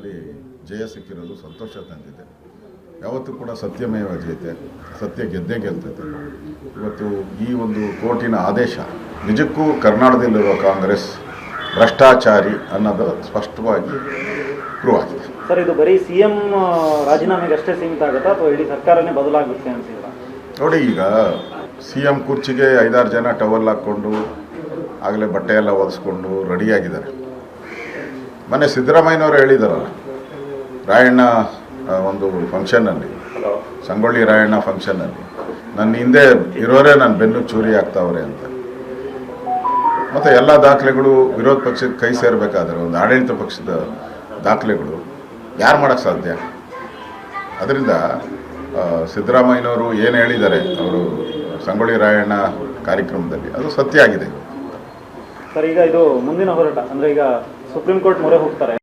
ಹೋರಾಟದಲ್ಲಿ ಜಯ ಸಿಕ್ಕಿರೋದು ಸಂತೋಷ ತಂದಿದೆ. ಯಾವತ್ತೂ ಕೂಡ ಸತ್ಯಮೇವ ಜಯತೆ, ಸತ್ಯ ಗೆದ್ದೇ ಗೆಲ್ತೈತೆ. ಇವತ್ತು ಈ ಒಂದು ಕೋರ್ಟಿನ ಆದೇಶ ನಿಜಕ್ಕೂ ಕರ್ನಾಟಕದಲ್ಲಿರುವ ಕಾಂಗ್ರೆಸ್ ಭ್ರಷ್ಟಾಚಾರಿ ಅನ್ನೋದು ಸ್ಪಷ್ಟವಾಗಿ ಪ್ರೂವ್ ಆಗಿದೆ. ಸರ್, ಇದು ಬರೀ CM ರಾಜೀನಾಮೆಗೆ ಅಷ್ಟೇ ಸೀಮಿತ ಆಗುತ್ತಾ ಅಥವಾ ಇಡೀ ಸರ್ಕಾರನೇ ಬದಲಾಗುತ್ತೆ ಅಂತೀರಾ? ನೋಡಿ, ಈಗ CM ಕುರ್ಚಿಗೆ 5-6 ಜನ ಟವಲ್ ಹಾಕ್ಕೊಂಡು ಆಗಲೇ ಬಟ್ಟೆ ಎಲ್ಲ ಒಲಿಸ್ಕೊಂಡು ರೆಡಿಯಾಗಿದ್ದಾರೆ. ಮೊನ್ನೆ ಸಿದ್ದರಾಮಯ್ಯನವರು ಹೇಳಿದಾರಲ್ಲ, ರಾಯಣ್ಣ ಒಂದು ಫಂಕ್ಷನ್ನಲ್ಲಿ, ಸಂಗೊಳ್ಳಿ ರಾಯಣ್ಣ ಫಂಕ್ಷನ್ನಲ್ಲಿ ನನ್ನ ಹಿಂದೆ ಇರೋರೇ ನನ್ನ ಬೆನ್ನು ಚೂರಿ ಆಗ್ತಾವ್ರೆ ಅಂತ. ಮತ್ತು ಎಲ್ಲ ದಾಖಲೆಗಳು ವಿರೋಧ ಪಕ್ಷಕ್ಕೆ ಕೈ ಸೇರಬೇಕಾದ್ರೆ ಒಂದು ಆಡಳಿತ ಪಕ್ಷದ ದಾಖಲೆಗಳು ಯಾರು ಮಾಡೋಕ್ಕೆ ಸಾಧ್ಯ? ಅದರಿಂದ ಸಿದ್ದರಾಮಯ್ಯನವರು ಏನು ಹೇಳಿದ್ದಾರೆ ಅವರು ಸಂಗೊಳ್ಳಿ ರಾಯಣ್ಣ ಕಾರ್ಯಕ್ರಮದಲ್ಲಿ, ಅದು ಸತ್ಯ ಆಗಿದೆ. ಸರ್, ಈಗ ಇದು ಮುಂದಿನ ಹೋರಾಟ ಅಂದರೆ ಈಗ ಸುಪ್ರೀಂ ಕೋರ್ಟ್ ಮೊರೆ ಹೋಗ್ತಾರೆ.